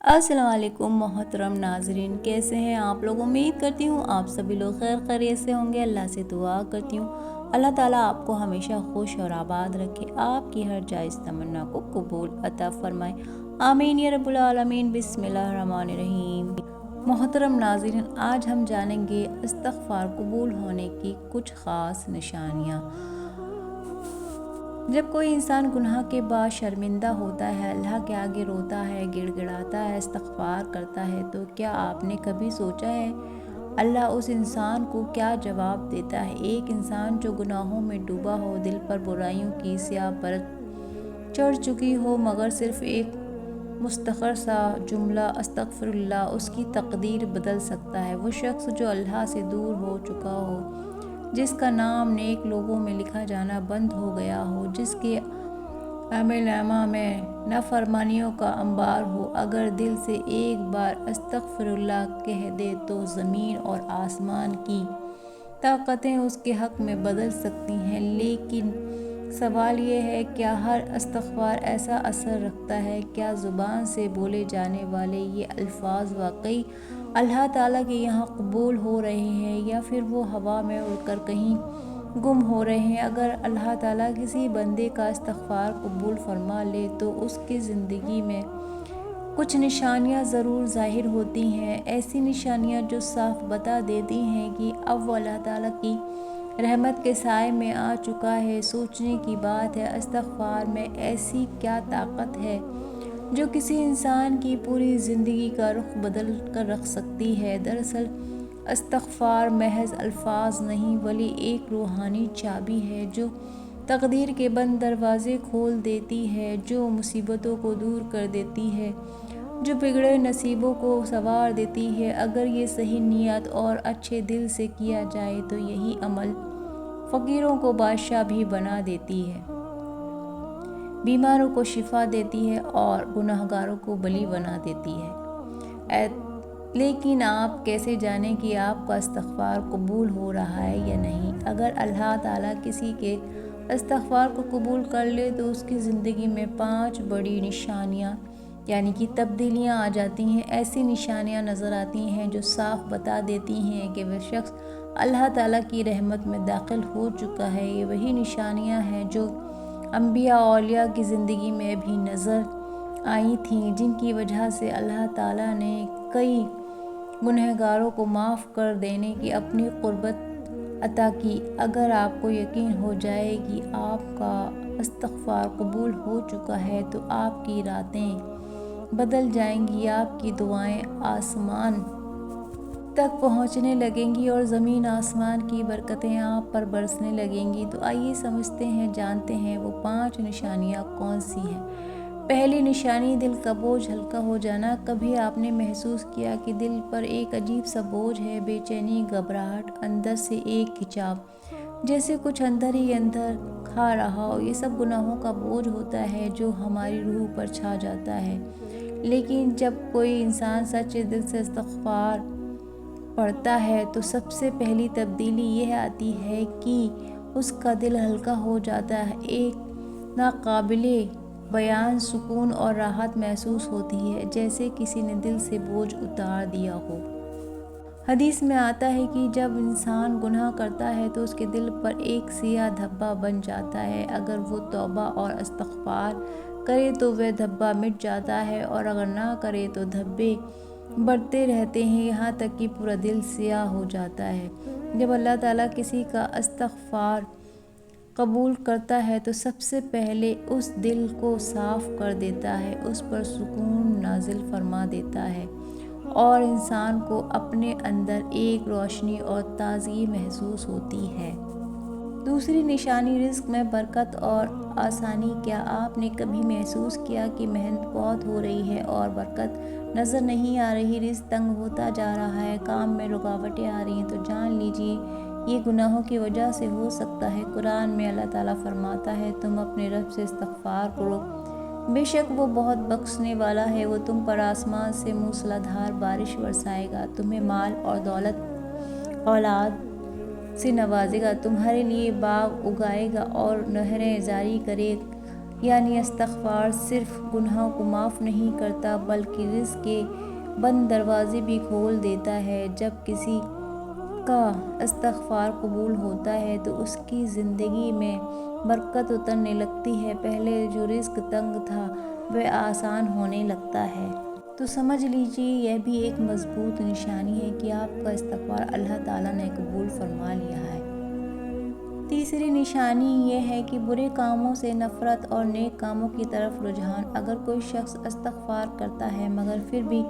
अस्सलाम वालेकुम मोहतरम नाजरीन, कैसे हैं आप लोग। उम्मीद करती हूँ आप सभी लोग खैर खैरियत से होंगे। अल्लाह से दुआ करती हूँ अल्लाह ताला आपको हमेशा खुश और आबाद रखे, आपकी हर जायज़ तमन्ना को कबूल अता फरमाए। आमीन या रब्बुल आलमीन। बिस्मिल्लाहिर्रहमानिर्रहीम। मोहतरम नाजरीन, आज हम जानेंगे इस्तग़फ़ार कबूल होने की कुछ ख़ास निशानियाँ। जब कोई इंसान गुनाह के बाद शर्मिंदा होता है, अल्लाह के आगे रोता है, गिड़गिड़ाता है, इस्तग़फ़ार करता है, तो क्या आपने कभी सोचा है अल्लाह उस इंसान को क्या जवाब देता है। एक इंसान जो गुनाहों में डूबा हो, दिल पर बुराइयों की स्याह परत चढ़ चुकी हो, मगर सिर्फ़ एक मुस्तखर सा जुमला अस्तग़फ़िरुल्लाह उसकी तकदीर बदल सकता है। वो शख्स जो अल्लाह से दूर हो चुका हो, जिसका नाम नेक लोगों में लिखा जाना बंद हो गया हो, जिसके अमलनामा में नाफरमानियों का अंबार हो, अगर दिल से एक बार अस्तग़फ़िरुल्लाह कह दे तो ज़मीन और आसमान की ताकतें उसके हक़ में बदल सकती हैं। लेकिन सवाल ये है, क्या हर इस्तग़फ़ार ऐसा असर रखता है? क्या ज़ुबान से बोले जाने वाले ये अल्फाज वाकई अल्लाह ताला के यहाँ कबूल हो रहे हैं, या फिर वो हवा में उड़कर कहीं गुम हो रहे हैं। अगर अल्लाह ताला किसी बंदे का इस्तग़फ़ार कबूल फरमा ले तो उसकी ज़िंदगी में कुछ निशानियां ज़रूर ज़ाहिर होती हैं। ऐसी निशानियां जो साफ बता देती हैं कि अब वो अल्लाह ताला की रहमत के साए में आ चुका है। सोचने की बात है, इस्तग़फ़ार में ऐसी क्या ताकत है जो किसी इंसान की पूरी ज़िंदगी का रुख बदल कर रख सकती है। दरअसल इस्तग़फ़ार महज अल्फाज नहीं, बल्कि एक रूहानी चाबी है जो तकदीर के बंद दरवाज़े खोल देती है, जो मुसीबतों को दूर कर देती है, जो बिगड़े नसीबों को संवार देती है। अगर ये सही नियत और अच्छे दिल से किया जाए तो यही अमल फ़कीरों को बादशाह भी बना देती है, बीमारों को शिफा देती है और गुनाहगारों को बली बना देती है। लेकिन आप कैसे जानें कि आपका इस्तग़फ़ार कबूल हो रहा है या नहीं। अगर अल्लाह ताला किसी के इस्तग़फ़ार को कबूल कर ले तो उसकी ज़िंदगी में 5 बड़ी निशानियाँ यानी कि तब्दीलियाँ आ जाती हैं। ऐसी निशानियाँ नज़र आती हैं जो साफ बता देती हैं कि वह शख्स अल्लाह ताला की रहमत में दाखिल हो चुका है। ये वही निशानियाँ हैं जो अंबिया और औलिया की ज़िंदगी में भी नज़र आई थीं, जिनकी वजह से अल्लाह ताला ने कई गुनहगारों को माफ़ कर देने की अपनी क़ुर्बत अता की। अगर आपको यकीन हो जाए कि आपका इस्तग़फ़ार कबूल हो चुका है तो आपकी रातें बदल जाएंगी, आपकी दुआएं आसमान तक पहुंचने लगेंगी और ज़मीन आसमान की बरकतें आप पर बरसने लगेंगी। तो आइए समझते हैं, जानते हैं वो 5 निशानियाँ कौन सी हैं। पहली निशानी, दिल का बोझ हल्का हो जाना। कभी आपने महसूस किया कि दिल पर एक अजीब सा बोझ है, बेचैनी, घबराहट, अंदर से एक खिंचाव, जैसे कुछ अंदर ही अंदर खा रहा हो। ये सब गुनाहों का बोझ होता है जो हमारी रूह पर छा जाता है। लेकिन जब कोई इंसान सच्चे दिल से इस्तग़फ़ार पढ़ता है तो सबसे पहली तब्दीली यह आती है कि उसका दिल हल्का हो जाता है। एक नाकाबिले बयान सुकून और राहत महसूस होती है, जैसे किसी ने दिल से बोझ उतार दिया हो। हदीस में आता है कि जब इंसान गुनाह करता है तो उसके दिल पर एक सियाह धब्बा बन जाता है। अगर वो तौबा और इस्तग़फ़ार करे तो वह धब्बा मिट जाता है, और अगर ना करे तो धब्बे बढ़ते रहते हैं, यहाँ तक कि पूरा दिल सियाह हो जाता है। जब अल्लाह ताला किसी का इस्तग़फ़ार कबूल करता है तो सबसे पहले उस दिल को साफ़ कर देता है, उस पर सुकून नाजिल फरमा देता है और इंसान को अपने अंदर एक रोशनी और ताज़गी महसूस होती है। दूसरी निशानी, रिज़्क़ में बरकत और आसानी। क्या आपने कभी महसूस किया कि मेहनत बहुत हो रही है और बरकत नज़र नहीं आ रही, रिज़्क़ तंग होता जा रहा है, काम में रुकावटें आ रही हैं? तो जान लीजिए ये गुनाहों की वजह से हो सकता है। कुरान में अल्लाह ताला फरमाता है, तुम अपने रब से इस्तग़फ़ार करो, बेशक वो बहुत बख्शने वाला है। वो तुम पर आसमान से मूसलाधार बारिश बरसाएगा, तुम्हें माल और दौलत औलाद से नवाजेगा, तुम्हारे लिए बाग उगाएगा और नहरें जारी करे یعنی استغفار صرف گناہوں کو معاف نہیں کرتا بلکہ رزق کے بند دروازے بھی کھول دیتا ہے۔ جب کسی کا استغفار قبول ہوتا ہے تو اس کی زندگی میں برکت اترنے لگتی ہے، پہلے جو رزق تنگ تھا وہ آسان ہونے لگتا ہے۔ تو سمجھ لیجیے یہ بھی ایک مضبوط نشانی ہے کہ آپ کا استغفار اللہ تعالیٰ نے قبول فرما لیا ہے۔ تیسری نشانی یہ ہے کہ برے کاموں سے نفرت اور نیک کاموں کی طرف رجحان۔ اگر کوئی شخص استغفار کرتا ہے مگر پھر بھی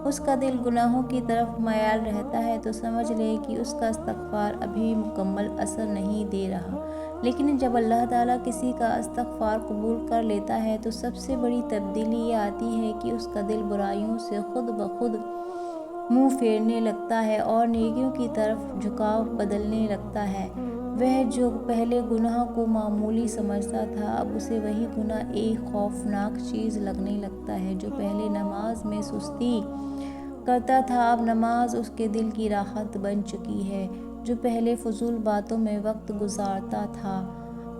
اس کا دل گناہوں کی طرف مائل رہتا ہے تو سمجھ لے کہ اس کا استغفار ابھی مکمل اثر نہیں دے رہا۔ لیکن جب اللہ تعالیٰ کسی کا استغفار قبول کر لیتا ہے تو سب سے بڑی تبدیلی یہ آتی ہے کہ اس کا دل برائیوں سے خود بخود منہ پھیرنے لگتا ہے اور نیکیوں کی طرف جھکاؤ بدلنے لگتا ہے۔ وہ جو پہلے گناہ کو معمولی سمجھتا تھا اب اسے وہی گناہ ایک خوفناک چیز لگنے لگتا ہے۔ جو پہلے نماز میں سستی کرتا تھا اب نماز اس کے دل کی راحت بن چکی ہے۔ جو پہلے فضول باتوں میں وقت گزارتا تھا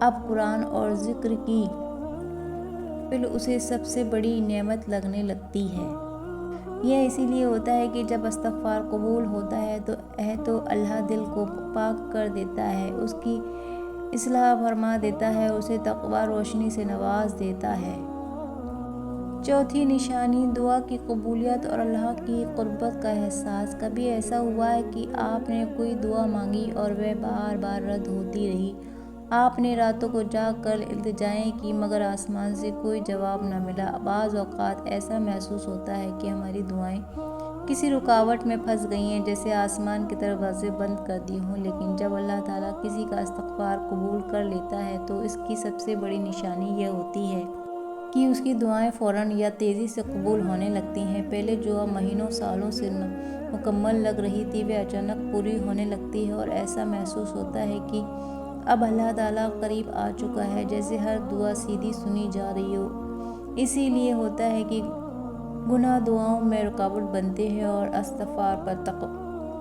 اب قرآن اور ذکر کی محفل اسے سب سے بڑی نعمت لگنے لگتی ہے۔ یہ اسی لیے ہوتا ہے کہ جب استغفار قبول ہوتا ہے تو اللہ دل کو پاک کر دیتا ہے، اس کی اصلاح فرما دیتا ہے، اسے تقویٰ روشنی سے نواز دیتا ہے۔ چوتھی نشانی دعا کی قبولیت اور اللہ کی قربت کا احساس۔ کبھی ایسا ہوا ہے کہ آپ نے کوئی دعا مانگی اور وہ بار بار رد ہوتی رہی؟ آپ نے راتوں کو جاگ کر التجائیں کی مگر آسمان سے کوئی جواب نہ ملا۔ بعض اوقات ایسا محسوس ہوتا ہے کہ ہماری دعائیں کسی رکاوٹ میں پھنس گئی ہیں، جیسے آسمان کے دروازے بند کر دیے ہوں۔ لیکن جب اللہ تعالیٰ کسی کا استغفار قبول کر لیتا ہے تو اس کی سب سے بڑی نشانی یہ ہوتی ہے کہ اس کی دعائیں فوراً یا تیزی سے قبول ہونے لگتی ہیں۔ پہلے جو مہینوں سالوں سے مکمل لگ رہی تھی وہ اچانک پوری ہونے لگتی ہے اور ایسا محسوس ہوتا ہے کہ اب اللہ تعالیٰ قریب آ چکا ہے، جیسے ہر دعا سیدھی سنی جا رہی ہو۔ اسی لیے ہوتا ہے کہ گناہ دعاؤں میں رکاوٹ بنتے ہیں اور استغفار پر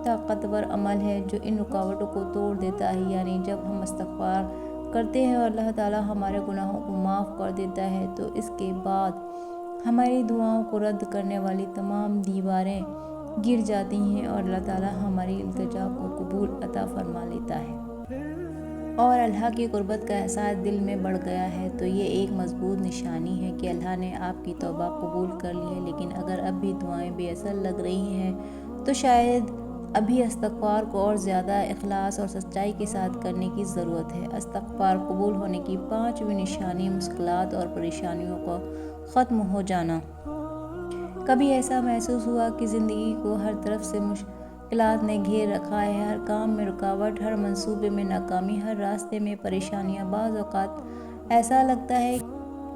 طاقتور عمل ہے جو ان رکاوٹوں کو توڑ دیتا ہے۔ یعنی جب ہم استغفار کرتے ہیں اور اللہ تعالیٰ ہمارے گناہوں کو معاف کر دیتا ہے تو اس کے بعد ہماری دعاؤں کو رد کرنے والی تمام دیواریں گر جاتی ہیں اور اللہ تعالیٰ ہماری التجا کو قبول عطا فرما لیتا ہے اور اللہ کی قربت کا احساس دل میں بڑھ گیا ہے۔ تو یہ ایک مضبوط نشانی ہے کہ اللہ نے آپ کی توبہ قبول کر لی ہے۔ لیکن اگر اب بھی دعائیں بے اثر لگ رہی ہیں تو شاید ابھی استغفار کو اور زیادہ اخلاص اور سچائی کے ساتھ کرنے کی ضرورت ہے۔ استغفار قبول ہونے کی پانچویں نشانی مشکلات اور پریشانیوں کا ختم ہو جانا۔ کبھی ایسا محسوس ہوا کہ زندگی کو ہر طرف سے مشکلات نے گھیر رکھا ہے، ہر کام میں رکاوٹ، ہر منصوبے میں ناکامی، ہر راستے میں پریشانیاں۔ بعض اوقات ایسا لگتا ہے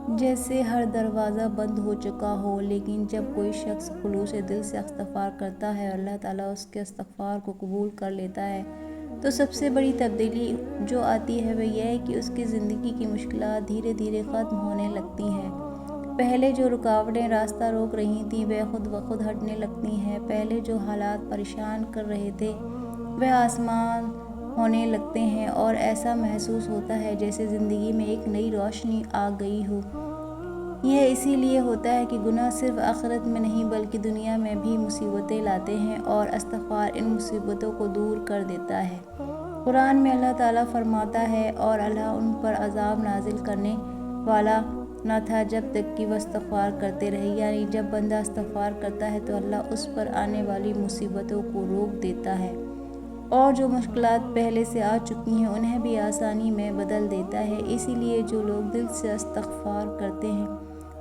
جیسے ہر دروازہ بند ہو چکا ہو۔ لیکن جب کوئی شخص خلوص دل سے استغفار کرتا ہے اور اللہ تعالیٰ اس کے استغفار کو قبول کر لیتا ہے تو سب سے بڑی تبدیلی جو آتی ہے وہ یہ ہے کہ اس کی زندگی کی مشکلات دھیرے دھیرے ختم ہونے لگتی ہیں۔ پہلے جو رکاوٹیں راستہ روک رہی تھیں وہ خود بخود ہٹنے لگتی ہیں۔ پہلے جو حالات پریشان کر رہے تھے وہ آسان ہونے لگتے ہیں اور ایسا محسوس ہوتا ہے جیسے زندگی میں ایک نئی روشنی آ گئی ہو۔ یہ اسی لیے ہوتا ہے کہ گناہ صرف آخرت میں نہیں بلکہ دنیا میں بھی مصیبتیں لاتے ہیں اور استغفار ان مصیبتوں کو دور کر دیتا ہے۔ قرآن میں اللہ تعالیٰ فرماتا ہے اور اللہ ان پر عذاب نازل کرنے والا نہ تھا جب تک کہ وہ استغفار کرتے رہے۔ یعنی جب بندہ استغفار کرتا ہے تو اللہ اس پر آنے والی مصیبتوں کو روک دیتا ہے اور جو مشکلات پہلے سے آ چکی ہیں انہیں بھی آسانی میں بدل دیتا ہے۔ اسی لیے جو لوگ دل سے استغفار کرتے ہیں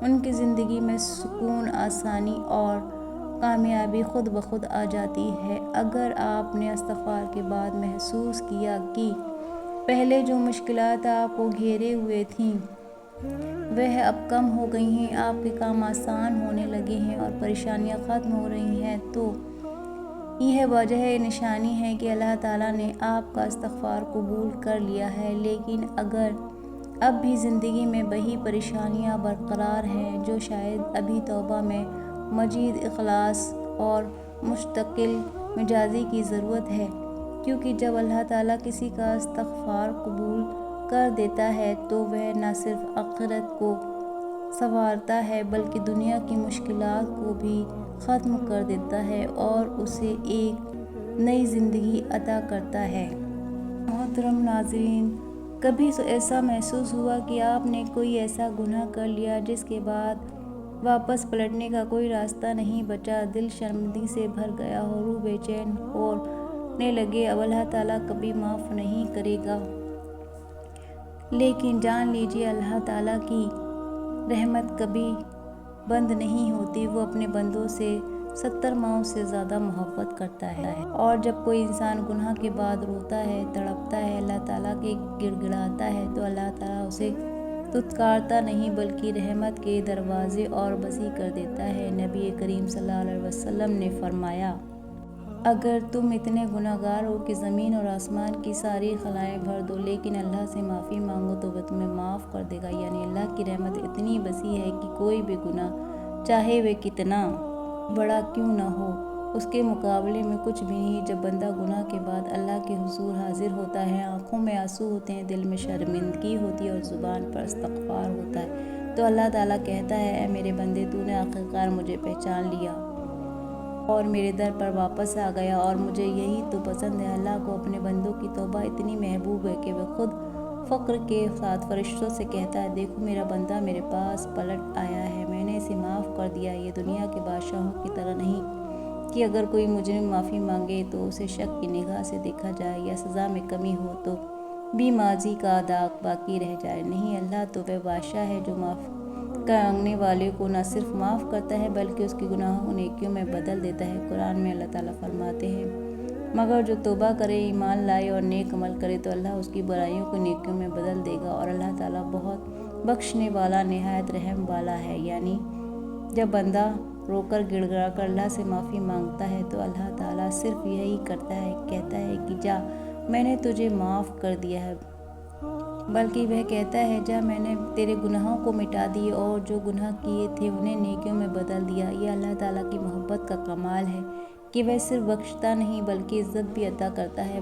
ان کی زندگی میں سکون، آسانی اور کامیابی خود بخود آ جاتی ہے۔ اگر آپ نے استغفار کے بعد محسوس کیا کہ پہلے جو مشکلات آپ کو گھیرے ہوئے تھیں وہ اب کم ہو گئی ہیں، آپ کے کام آسان ہونے لگے ہیں اور پریشانیاں ختم ہو رہی ہیں تو یہ وجہ نشانی ہے کہ اللہ تعالیٰ نے آپ کا استغفار قبول کر لیا ہے۔ لیکن اگر اب بھی زندگی میں وہی پریشانیاں برقرار ہیں جو شاید ابھی توبہ میں مزید اخلاص اور مستقل مزاجی کی ضرورت ہے، کیونکہ جب اللہ تعالیٰ کسی کا استغفار قبول کر دیتا ہے تو وہ نہ صرف آخرت کو संवारता है बल्कि दुनिया की मुश्किलात को भी ख़त्म कर देता है और उसे एक नई ज़िंदगी अता करता है। मोहतरम नाज़रीन, कभी ऐसा महसूस हुआ कि आपने कोई ऐसा गुनाह कर लिया जिसके बाद वापस पलटने का कोई रास्ता नहीं बचा, दिल शर्मिंदगी से भर गया हो, रूह बेचैन होने लगे, अब अल्लाह ताला कभी माफ़ नहीं करेगा। लेकिन जान लीजिए अल्लाह ताला की रहमत कभी बंद नहीं होती। वो अपने बंदों से 70 माओं से ज़्यादा मोहब्बत करता है। और जब कोई इंसान गुनाह के बाद रोता है, तड़पता है, अल्लाह ताला के गिड़गिड़ाता है, तो अल्लाह ताला उसे दुत्कारता नहीं बल्कि रहमत के दरवाज़े और बसी कर देता है। नबी करीम सल्लल्लाहु अलैहि वसल्लम ने फरमाया, अगर तुम इतने गुनहगार हो कि ज़मीन और आसमान की सारी खलाएँ भर दो, लेकिन अल्लाह से माफ़ी मांगो तो वह तुम्हें माफ़ कर देगा। यानी अल्लाह की रहमत इतनी बसी है कि कोई भी गुनाह चाहे वह कितना बड़ा क्यों ना हो, उसके मुकाबले में कुछ भी नहीं। जब बंदा गुनाह के बाद अल्लाह के हुजूर हाजिर होता है, आँखों में आंसू होते हैं, दिल में शर्मिंदगी होती है और ज़ुबान पर इस्तग़फ़ार होता है, तो अल्लाह ताला कहता है, ऐ मेरे बंदे, तूने आखिरकार मुझे पहचान लिया और मेरे दर पर वापस आ गया और मुझे यही तो पसंद है। अल्लाह को अपने बंदों की तौबा इतनी महबूब है कि वह खुद फ़क्र के साथ फरिश्तों से कहता है, देखो मेरा बंदा मेरे पास पलट आया है, मैंने इसे माफ़ कर दिया। ये दुनिया के बादशाहों की तरह नहीं कि अगर कोई मुजरिम माफ़ी मांगे तो उसे शक की निगाह से देखा जाए या सज़ा में कमी हो तो भी माजी का दाग बाकी रह जाए। नहीं, अल्लाह तो वह बादशाह है जो माफ़ मांगने वाले को न सिर्फ माफ़ करता है बल्कि उसके गुनाहों को नेकियों में बदल देता है। कुरान में अल्लाह ताला फरमाते हैं, मगर जो तौबा करे, ईमान लाए और नेक अमल करे तो अल्लाह उसकी बुराइयों को नेकियों में बदल देगा और अल्लाह ताला बहुत बख्शने वाला, निहायत रहम वाला है। यानी जब बंदा रोकर गिड़गिड़ा कर अल्लाह से माफ़ी मांगता है तो अल्लाह ताला सिर्फ यही करता है, कहता है कि जा मैंने तुझे माफ़ कर दिया है, बल्कि वह कहता है जा मैंने तेरे गुनाहों को मिटा दिए और जो गुनाह किए थे उन्हें नेकियों में बदल दिया। ये अल्लाह ताला की मोहब्बत का कमाल है कि वह सिर्फ बख्शता नहीं बल्कि इज़्ज़त भी अता करता है,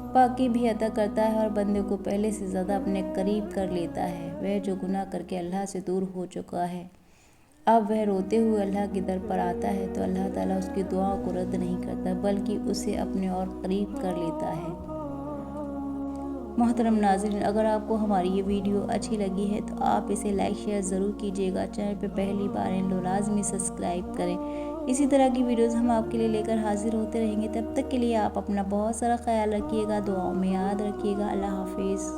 पाकी भी अता करता है और बंदे को पहले से ज़्यादा अपने करीब कर लेता है। वह जो गुनाह करके अल्लाह से दूर हो चुका है, अब वह रोते हुए अल्लाह के दर पर आता है तो अल्लाह ताला उसकी दुआओं को रद्द नहीं करता बल्कि उसे अपने और करीब कर लेता है। मोहतरम नाज़रीन, अगर आपको हमारी ये वीडियो अच्छी लगी है तो आप इसे लाइक शेयर ज़रूर कीजिएगा। चैनल पे पहली बार हैं तो लाजमी सब्सक्राइब करें। इसी तरह की वीडियोस हम आपके लिए लेकर हाजिर होते रहेंगे। तब तक के लिए आप अपना बहुत सारा ख्याल रखिएगा, दुआओं में याद रखिएगा। अल्लाह हाफिज़।